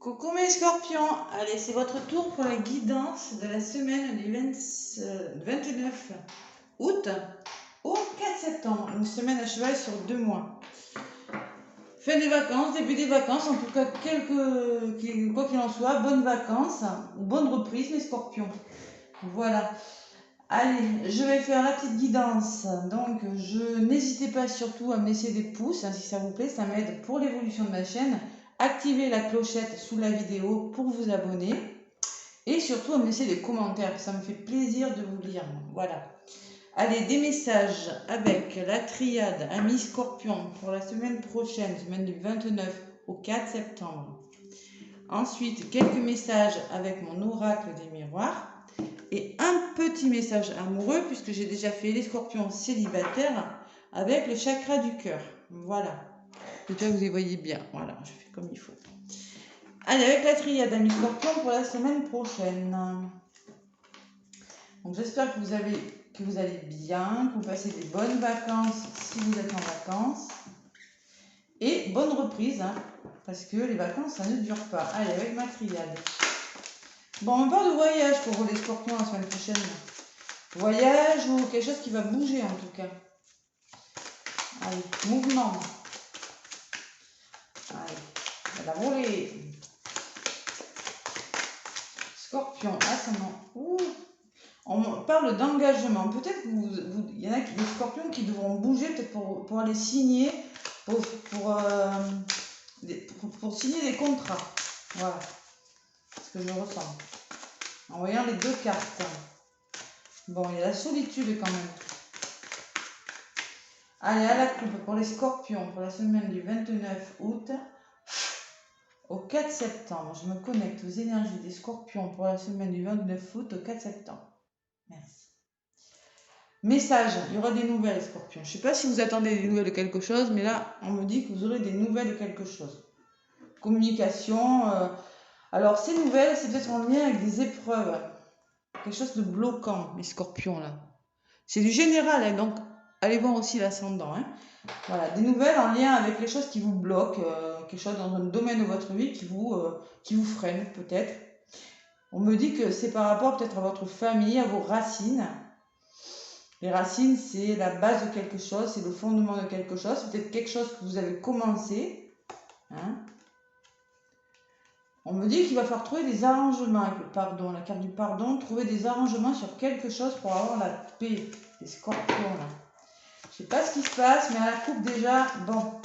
Coucou mes scorpions, allez c'est votre tour pour la guidance de la semaine du 29 août au 4 septembre, une semaine à cheval sur 2 mois. Fin des vacances, début des vacances, en tout cas quoi qu'il en soit, bonnes vacances ou bonne reprise mes scorpions. Voilà. Allez, je vais faire la petite guidance, donc n'hésitez pas surtout à me laisser des pouces, hein, si ça vous plaît, ça m'aide pour l'évolution de ma chaîne. Activez la clochette sous la vidéo pour vous abonner et surtout à me laisser des commentaires, ça me fait plaisir de vous lire. Voilà. Allez, des messages avec la triade Amis Scorpion pour la semaine prochaine, semaine du 29 au 4 septembre. Ensuite, quelques messages avec mon oracle des miroirs. Et un petit message amoureux, puisque j'ai déjà fait les scorpions célibataires avec le chakra du cœur. Voilà. J'espère que vous y voyez bien. Voilà, je fais comme il faut. Allez, avec la triade Amis Scorpions pour la semaine prochaine. Donc j'espère que vous allez bien, que vous passez des bonnes vacances si vous êtes en vacances. Et bonne reprise, hein, parce que les vacances, ça ne dure pas. Allez, avec ma triade. Bon, on parle de voyage pour les scorpions la semaine prochaine. Voyage ou quelque chose qui va bouger en tout cas. Allez, mouvement. Allez, elle a roulé. Scorpion, ah ça non. Ouh. On parle d'engagement. Peut-être qu'il y en a des scorpions qui devront bouger peut-être pour aller signer, pour signer des contrats. Voilà ce que je ressens. En voyant les deux cartes. Bon, il y a la solitude quand même. Allez, à la coupe pour les scorpions pour la semaine du 29 août au 4 septembre. Je me connecte aux énergies des scorpions pour la semaine du 29 août au 4 septembre. Merci. Message, il y aura des nouvelles scorpions. Je ne sais pas si vous attendez des nouvelles de quelque chose, mais là, on me dit que vous aurez des nouvelles de quelque chose. Communication. Alors, ces nouvelles, c'est peut-être en lien avec des épreuves. Quelque chose de bloquant, les scorpions, là. C'est du général, hein, donc allez voir aussi l'ascendant. Hein. Voilà, des nouvelles en lien avec les choses qui vous bloquent, quelque chose dans un domaine de votre vie qui vous freine peut-être. On me dit que c'est par rapport peut-être à votre famille, à vos racines. Les racines, c'est la base de quelque chose, c'est le fondement de quelque chose. C'est peut-être quelque chose que vous avez commencé. Hein. On me dit qu'il va falloir trouver des arrangements avec le pardon, la carte du pardon, trouver des arrangements sur quelque chose pour avoir la paix. Les scorpions là. Je sais pas ce qui se passe, mais à la coupe déjà, bon.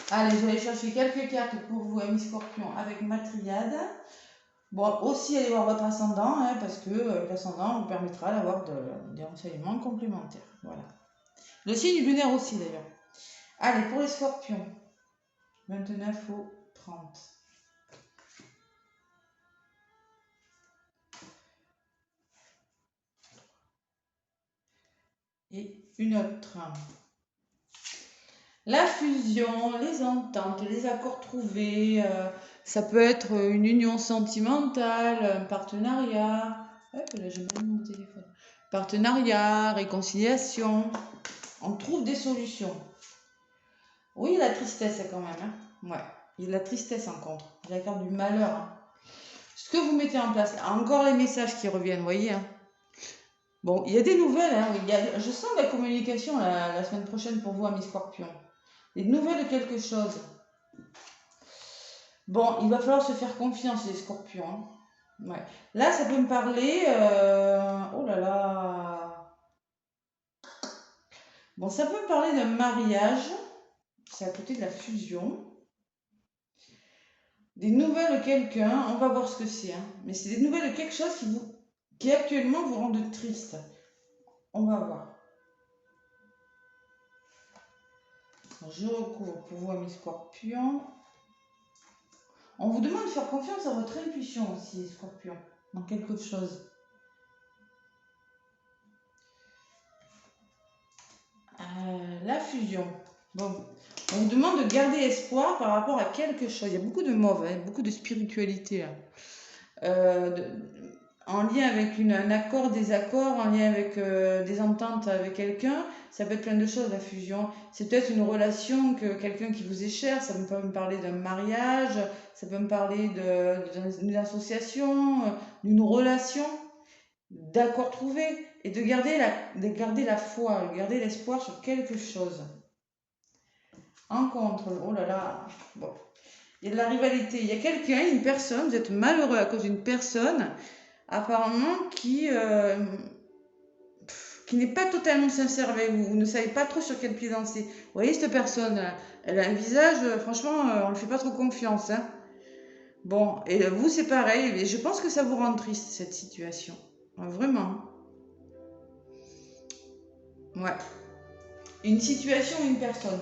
Allez, je vais aller chercher quelques cartes pour vous, amis scorpions, avec ma triade. Bon, aussi allez voir votre ascendant, hein, parce que l'ascendant vous permettra d'avoir des renseignements complémentaires. Voilà. Le signe lunaire aussi d'ailleurs. Allez, pour les scorpions, 29 au 30. Et une autre. La fusion, les ententes, les accords trouvés, ça peut être une union sentimentale, un partenariat. Hop, là j'ai même mon téléphone. Partenariat, réconciliation. On trouve des solutions. Oui, la tristesse quand même. Hein. Ouais, il y a la tristesse en contre. La carte du malheur. Hein. Ce que vous mettez en place, encore les messages qui reviennent, vous voyez. Hein. Bon, il y a des nouvelles. Hein. Je sens la communication la semaine prochaine pour vous, amis scorpions. Des nouvelles de quelque chose. Bon, il va falloir se faire confiance, les scorpions. Hein. Ouais. Là, ça peut me parler... Oh là là. Bon, ça peut me parler d'un mariage. C'est à côté de la fusion. Des nouvelles de quelqu'un. On va voir ce que c'est. Hein. Mais c'est des nouvelles de quelque chose qui actuellement vous rend triste. On va voir. Je recouvre pour vous, amis scorpions. On vous demande de faire confiance à votre intuition aussi, scorpions, dans quelque chose. La fusion. Bon, on vous demande de garder espoir par rapport à quelque chose. Il y a beaucoup de mauve, hein, beaucoup de spiritualité. En lien avec un accord, des accords, en lien avec des ententes avec quelqu'un. Ça peut être plein de choses, la fusion. C'est peut-être une relation, que quelqu'un qui vous est cher. Ça peut me parler d'un mariage, ça peut me parler d'une association, d'une relation, d'accords trouvés. Et de garder la foi, de garder l'espoir sur quelque chose. En contre, oh là là, bon. Il y a de la rivalité. Il y a quelqu'un, une personne, vous êtes malheureux à cause d'une personne, apparemment, qui n'est pas totalement sincère avec vous. Vous ne savez pas trop sur quel pied danser. Vous voyez, cette personne, elle a un visage, franchement, on ne lui fait pas trop confiance. Hein. Bon, et vous, c'est pareil. Et je pense que ça vous rend triste, cette situation. Vraiment. Ouais. Une situation ou une personne.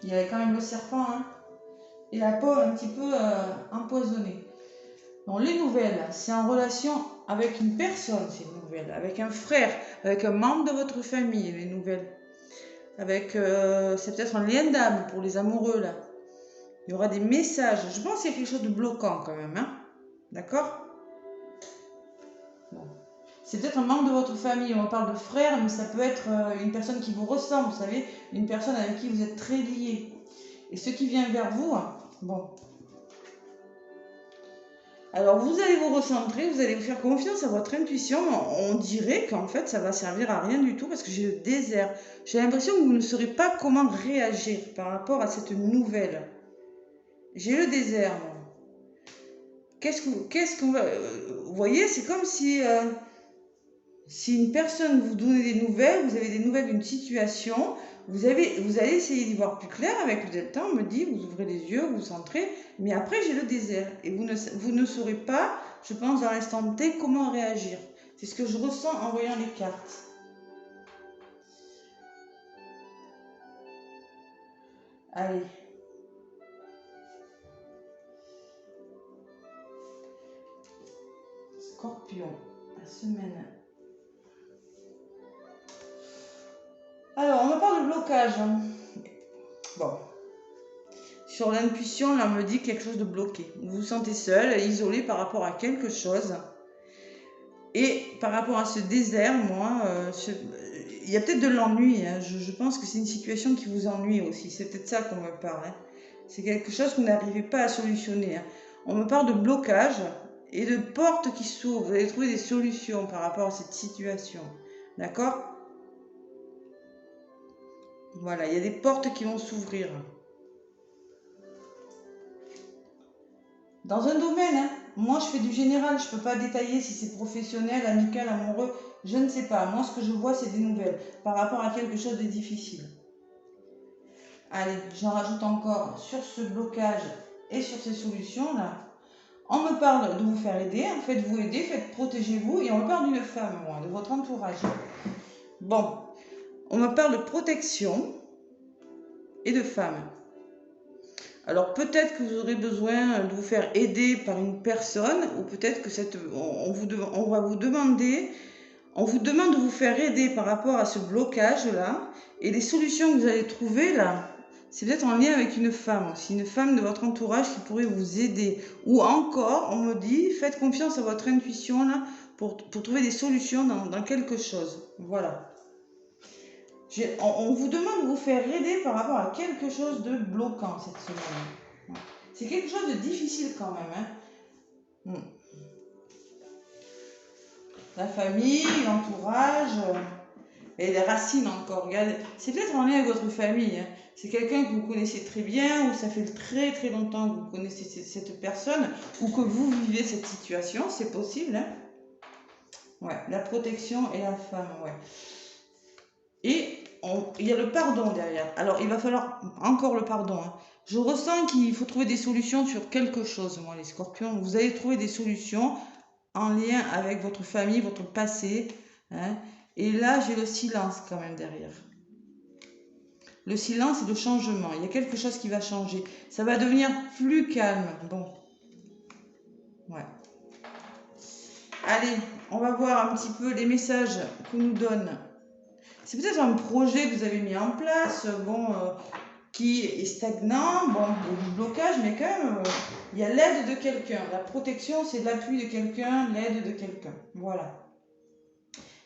Il y a quand même le serpent, hein. Et la peau un petit peu empoisonnée. Donc les nouvelles, c'est en relation avec une personne, c'est une nouvelle, avec un frère, avec un membre de votre famille, les nouvelles. Avec, c'est peut-être un lien d'âme pour les amoureux là. Il y aura des messages. Je pense qu'il y a quelque chose de bloquant quand même, hein. D'accord? Bon. C'est peut-être un membre de votre famille. On parle de frère, mais ça peut être une personne qui vous ressemble, vous savez, une personne avec qui vous êtes très liés. Et ce qui vient vers vous, hein, bon. Alors vous allez vous recentrer, vous allez vous faire confiance à votre intuition. On dirait qu'en fait ça va servir à rien du tout parce que j'ai le désert. J'ai l'impression que vous ne saurez pas comment réagir par rapport à cette nouvelle. J'ai le désert, moi. Qu'est-ce qu'on va... vous voyez, c'est comme si une personne vous donnait des nouvelles, vous avez des nouvelles d'une situation, vous allez essayer d'y voir plus clair avec le delta, on me dit, vous ouvrez les yeux, vous vous centrez, mais après j'ai le désert. Et vous ne saurez pas, je pense, dans l'instant T, comment réagir. C'est ce que je ressens en voyant les cartes. Allez. Scorpion, la semaine. Alors, on me parle de blocage. Bon. Sur l'intuition, là, on me dit quelque chose de bloqué. Vous vous sentez seul, isolé par rapport à quelque chose. Et par rapport à ce désert, moi, il y a peut-être de l'ennui. Hein. Je pense que c'est une situation qui vous ennuie aussi. C'est peut-être ça qu'on me parle. Hein. C'est quelque chose que vous n'arrivez pas à solutionner. Hein. On me parle de blocage et de portes qui s'ouvrent. Vous allez trouver des solutions par rapport à cette situation. D'accord ? Voilà, il y a des portes qui vont s'ouvrir. Dans un domaine, hein, moi je fais du général, je ne peux pas détailler si c'est professionnel, amical, amoureux, je ne sais pas. Moi ce que je vois c'est des nouvelles par rapport à quelque chose de difficile. Allez, j'en rajoute encore sur ce blocage et sur ces solutions là. On me parle de vous faire aider, hein, faites-vous aider, protégez-vous et on me parle d'une femme, moi, de votre entourage. Bon, on me parle de protection et de femme. Alors peut-être que vous aurez besoin de vous faire aider par une personne ou peut-être que on vous demande de vous faire aider par rapport à ce blocage là et les solutions que vous allez trouver là, c'est peut-être en lien avec une femme aussi, une femme de votre entourage qui pourrait vous aider. Ou encore, on me dit, faites confiance à votre intuition là pour trouver des solutions dans quelque chose. Voilà. On vous demande de vous faire aider par rapport à quelque chose de bloquant cette semaine. C'est quelque chose de difficile quand même. Hein. La famille, l'entourage et les racines encore. Regardez, c'est peut-être en lien avec votre famille. Hein. C'est quelqu'un que vous connaissez très bien ou ça fait très très longtemps que vous connaissez cette personne ou que vous vivez cette situation. C'est possible. Hein. Ouais, la protection et la femme. Ouais. Et il y a le pardon derrière. Alors, il va falloir encore le pardon. Hein. Je ressens qu'il faut trouver des solutions sur quelque chose, moi, les scorpions. Vous allez trouver des solutions en lien avec votre famille, votre passé. Hein. Et là, j'ai le silence quand même derrière. Le silence, c'est le changement. Il y a quelque chose qui va changer. Ça va devenir plus calme. Bon. Ouais. Allez, on va voir un petit peu les messages qu'on nous donne. C'est peut-être un projet que vous avez mis en place, qui est stagnant, il y a du blocage, mais quand même, il y a l'aide de quelqu'un. La protection, c'est l'appui de quelqu'un, l'aide de quelqu'un. Voilà.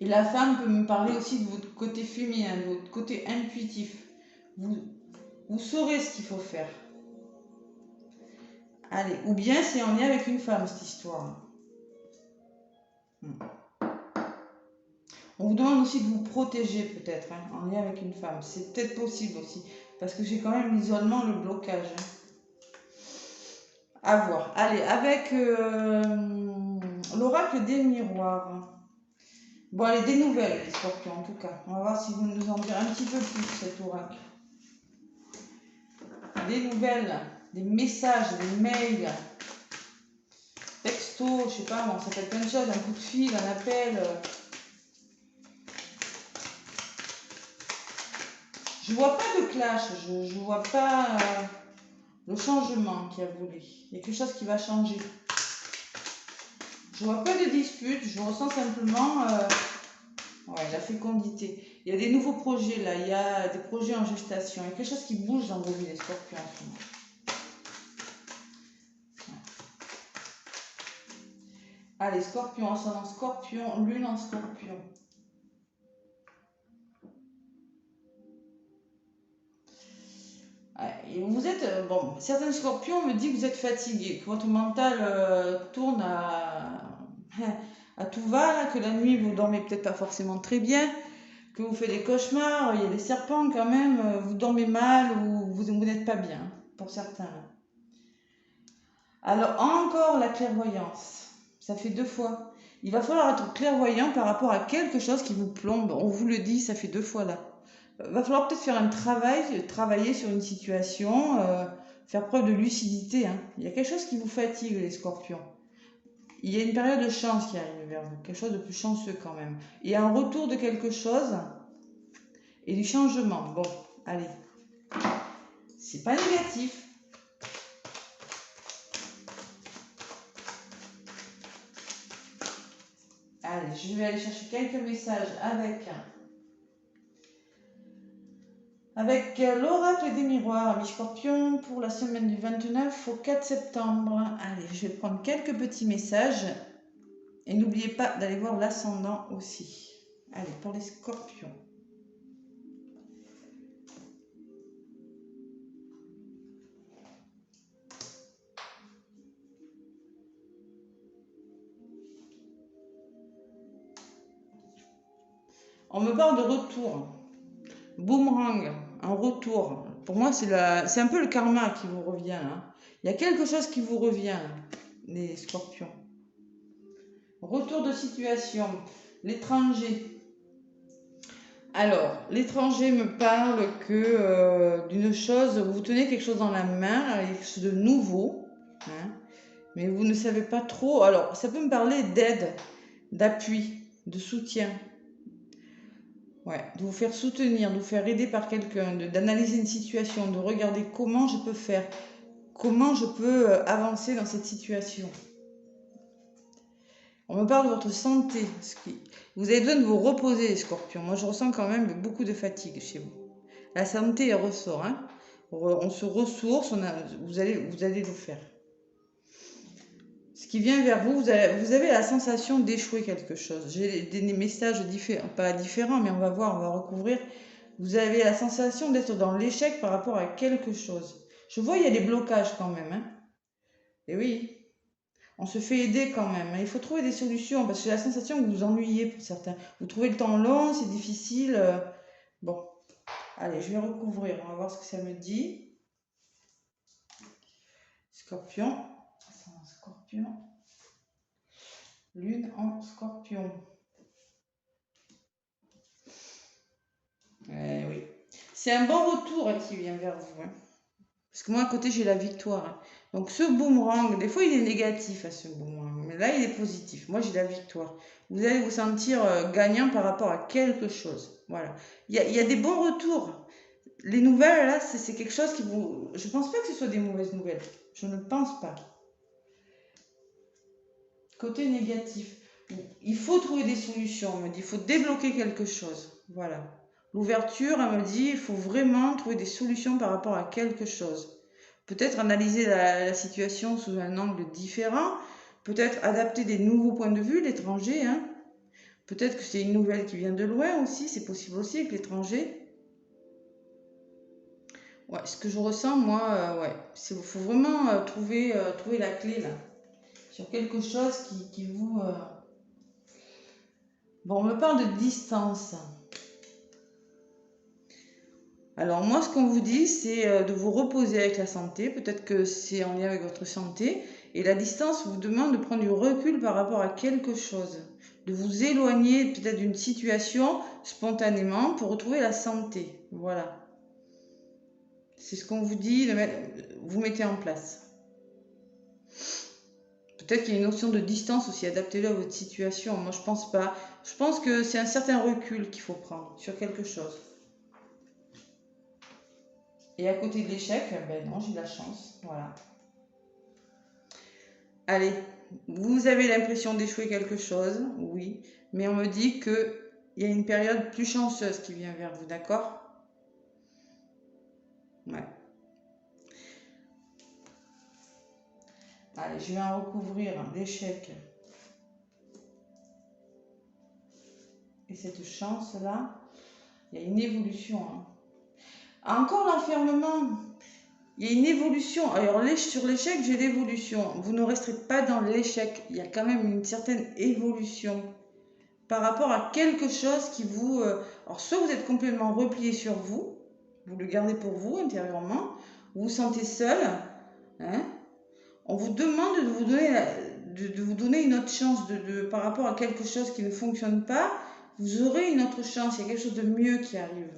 Et la femme peut me parler aussi de votre côté féminin, de votre côté intuitif. Vous saurez ce qu'il faut faire. Allez, ou bien c'est en lien avec une femme cette histoire. On vous demande aussi de vous protéger peut-être, hein, en lien avec une femme. C'est peut-être possible aussi, parce que j'ai quand même l'isolement, le blocage. Hein. À voir. Allez, avec l'oracle des miroirs. Bon, allez, des nouvelles, les scorpions, en tout cas. On va voir si vous nous en direz un petit peu plus, cet oracle. Des nouvelles, des messages, des mails, textos, je sais pas, bon, ça peut être plein de choses, un coup de fil, un appel. Je vois pas de clash, je vois pas le changement qu'il y a voulu. Il y a quelque chose qui va changer. Je vois pas de dispute, je ressens simplement la fécondité. Il y a des nouveaux projets là, il y a des projets en gestation. Il y a quelque chose qui bouge dans vos vies, les scorpions en ce moment. Allez, scorpion, ascendant scorpion, lune en scorpion. Et vous êtes, bon, certains scorpions me disent que vous êtes fatigué, que votre mental tourne à tout va, là, que la nuit vous dormez peut-être pas forcément très bien, que vous faites des cauchemars, il y a des serpents quand même, vous dormez mal ou vous n'êtes pas bien, pour certains. Alors encore la clairvoyance, ça fait 2 fois. Il va falloir être clairvoyant par rapport à quelque chose qui vous plombe, on vous le dit, ça fait 2 fois là. Va falloir peut-être faire un travail, travailler sur une situation, faire preuve de lucidité. Hein. Il y a quelque chose qui vous fatigue, les scorpions. Il y a une période de chance qui arrive vers vous, quelque chose de plus chanceux quand même. Il y a un retour de quelque chose et du changement. Bon, allez. C'est pas négatif. Allez, je vais aller chercher quelques messages avec l'oracle des miroirs, amis scorpions, pour la semaine du 29 au 4 septembre. Allez, je vais prendre quelques petits messages. Et n'oubliez pas d'aller voir l'ascendant aussi. Allez, pour les scorpions. On me parle de retour. Boomerang, un retour. Pour moi, c'est un peu le karma qui vous revient. Hein. Il y a quelque chose qui vous revient, les scorpions. Retour de situation. L'étranger. Alors, l'étranger me parle que d'une chose, vous tenez quelque chose dans la main, quelque chose de nouveau, hein, mais vous ne savez pas trop. Alors, ça peut me parler d'aide, d'appui, de soutien. Ouais, de vous faire soutenir, de vous faire aider par quelqu'un, d'analyser une situation, de regarder comment je peux faire, comment je peux avancer dans cette situation. On me parle de votre santé. Vous avez besoin de vous reposer, les scorpions. Moi, je ressens quand même beaucoup de fatigue chez vous. La santé, elle ressort. Hein. On se ressource, vous allez le faire. Ce qui vient vers vous, vous avez la sensation d'échouer quelque chose. J'ai des messages pas différents, mais on va voir, on va recouvrir. Vous avez la sensation d'être dans l'échec par rapport à quelque chose. Je vois, il y a des blocages quand même. Hein. Et oui, on se fait aider quand même. Il faut trouver des solutions parce que j'ai la sensation que vous vous ennuyez pour certains. Vous trouvez le temps long, c'est difficile. Bon, allez, je vais recouvrir. On va voir ce que ça me dit. Scorpion. Scorpion. Lune en scorpion. Oui. C'est un bon retour qui vient vers vous. Hein. Parce que moi, à côté, j'ai la victoire. Hein. Donc, ce boomerang, des fois, il est négatif à ce boomerang. Mais là, il est positif. Moi, j'ai la victoire. Vous allez vous sentir gagnant par rapport à quelque chose. Voilà. Il y a des bons retours. Les nouvelles, là, c'est quelque chose qui vous... Je ne pense pas que ce soit des mauvaises nouvelles. Je ne pense pas. Côté négatif. Il faut trouver des solutions, on me dit. Il faut débloquer quelque chose. Voilà. L'ouverture, elle me dit, il faut vraiment trouver des solutions par rapport à quelque chose. Peut-être analyser la situation sous un angle différent. Peut-être adapter des nouveaux points de vue, l'étranger. Hein. Peut-être que c'est une nouvelle qui vient de loin aussi, c'est possible aussi avec l'étranger. Ouais, ce que je ressens, moi, ouais, il faut vraiment trouver la clé là, sur quelque chose qui vous... Bon, on me parle de distance. Alors moi, ce qu'on vous dit, c'est de vous reposer avec la santé. Peut-être que c'est en lien avec votre santé. Et la distance vous demande de prendre du recul par rapport à quelque chose. De vous éloigner peut-être d'une situation spontanément pour retrouver la santé. Voilà. C'est ce qu'on vous dit, vous mettez en place. Peut-être qu'il y a une notion de distance aussi, adaptez-le à votre situation. Moi, je pense pas. Je pense que c'est un certain recul qu'il faut prendre sur quelque chose. Et à côté de l'échec, ben non, j'ai de la chance. Voilà. Allez, vous avez l'impression d'échouer quelque chose, oui. Mais on me dit qu'il y a une période plus chanceuse qui vient vers vous, d'accord? Ouais. Allez, je vais en recouvrir l'échec. Et cette chance-là, il y a une évolution. Hein. Encore l'enfermement. Il y a une évolution. Alors, sur l'échec, j'ai l'évolution. Vous ne resterez pas dans l'échec. Il y a quand même une certaine évolution par rapport à quelque chose qui vous... alors, soit vous êtes complètement replié sur vous, vous le gardez pour vous intérieurement, vous vous sentez seul. Hein, on vous demande de vous donner une autre chance par rapport à quelque chose qui ne fonctionne pas. Vous aurez une autre chance. Il y a quelque chose de mieux qui arrive.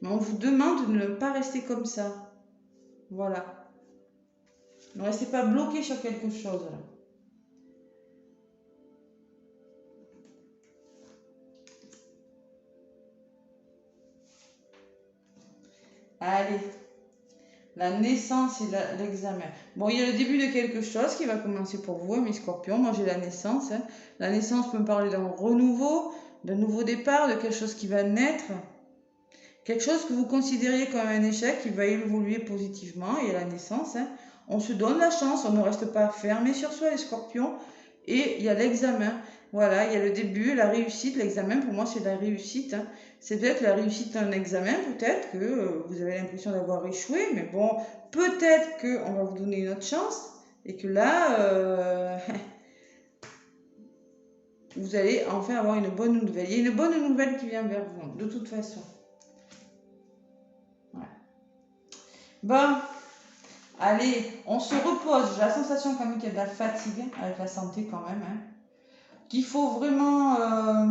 Mais on vous demande de ne pas rester comme ça. Voilà. Ne restez pas bloqué sur quelque chose. Là. Allez. La naissance et l'examen. Bon, il y a le début de quelque chose qui va commencer pour vous, mes scorpions. Moi, j'ai la naissance. Hein. La naissance peut me parler d'un renouveau, d'un nouveau départ, de quelque chose qui va naître. Quelque chose que vous considériez comme un échec qui va évoluer positivement. Et la naissance, hein, on se donne la chance, on ne reste pas fermé sur soi, les scorpions. Et il y a l'examen. Voilà, il y a le début, la réussite, l'examen, pour moi, c'est la réussite. Hein. C'est peut-être la réussite d'un examen, peut-être que vous avez l'impression d'avoir échoué, mais bon, peut-être qu'on va vous donner une autre chance et que là, vous allez enfin avoir une bonne nouvelle. Il y a une bonne nouvelle qui vient vers vous, de toute façon. Ouais. Bon, allez, on se repose. J'ai la sensation quand même qu'il y a de la fatigue avec la santé quand même. Hein. Qu'il faut vraiment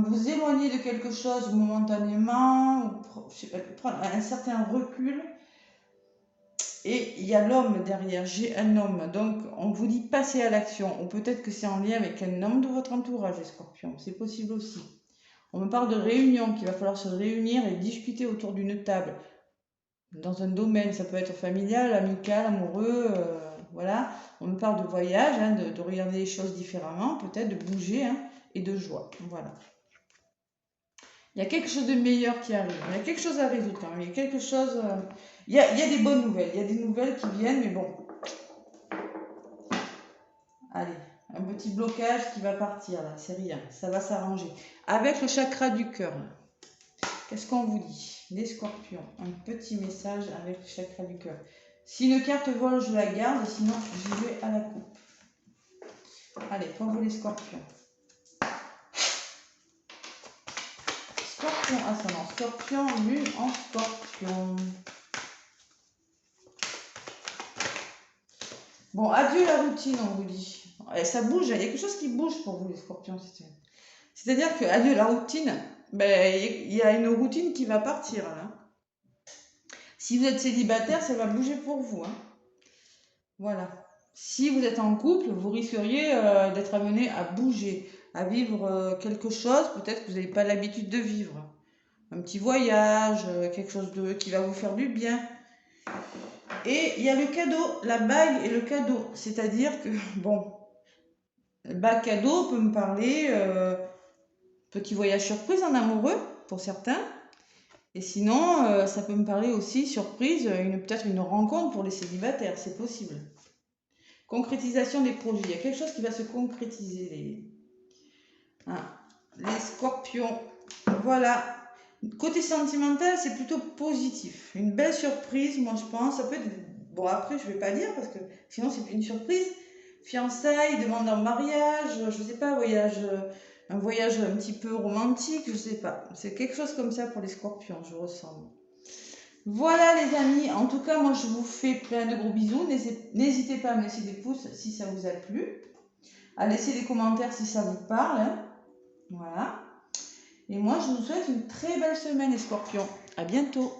vous éloigner de quelque chose momentanément, ou prendre un certain recul. Et il y a l'homme derrière, j'ai un homme. Donc on vous dit passer à l'action. Ou peut-être que c'est en lien avec un homme de votre entourage, les scorpions. C'est possible aussi. On me parle de réunion, qu'il va falloir se réunir et discuter autour d'une table. Dans un domaine, ça peut être familial, amical, amoureux, voilà. On me parle de voyage, hein, de regarder les choses différemment, peut-être de bouger, hein, et de joie. Voilà. Il y a quelque chose de meilleur qui arrive. Il y a quelque chose à résoudre quand même. Il y a quelque chose... il y a des bonnes nouvelles. Il y a des nouvelles qui viennent, mais bon. Allez, un petit blocage qui va partir là. C'est rien. Ça va s'arranger. Avec le chakra du cœur. Qu'est-ce qu'on vous dit? Les scorpions. Un petit message avec le chakra du cœur. Si une carte vole, je la garde. Sinon, j'y vais à la coupe. Allez, pour vous les scorpions. Scorpion ascendant, scorpion, lune en scorpion. Bon, adieu la routine, on vous dit. Et ça bouge, il y a quelque chose qui bouge pour vous les scorpions. C'est-à-dire que adieu la routine, ben, il y a une routine qui va partir là. Si vous êtes célibataire, ça va bouger pour vous. Hein. Voilà. Si vous êtes en couple, vous risqueriez d'être amené à bouger, à vivre quelque chose, peut-être que vous n'avez pas l'habitude de vivre. Un petit voyage, quelque chose qui va vous faire du bien. Et il y a le cadeau, la bague et le cadeau. C'est-à-dire que, bon, le bague cadeau peut me parler petit voyage surprise en amoureux, pour certains. Et sinon, ça peut me parler aussi surprise, peut-être une rencontre pour les célibataires, c'est possible. Concrétisation des projets. Il y a quelque chose qui va se concrétiser. Hein. les scorpions. Voilà. Côté sentimental, c'est plutôt positif. Une belle surprise, moi je pense. Ça peut être... Bon, après, je vais pas dire parce que sinon, c'est plus une surprise. Fiançailles, demande en mariage, je sais pas, voyage, un voyage un petit peu romantique, je sais pas. C'est quelque chose comme ça pour les scorpions, je ressens. Voilà les amis, en tout cas, moi je vous fais plein de gros bisous. N'hésitez pas à me laisser des pouces si ça vous a plu, à laisser des commentaires si ça vous parle. Hein. Voilà. Et moi, je vous souhaite une très belle semaine, les scorpions. À bientôt.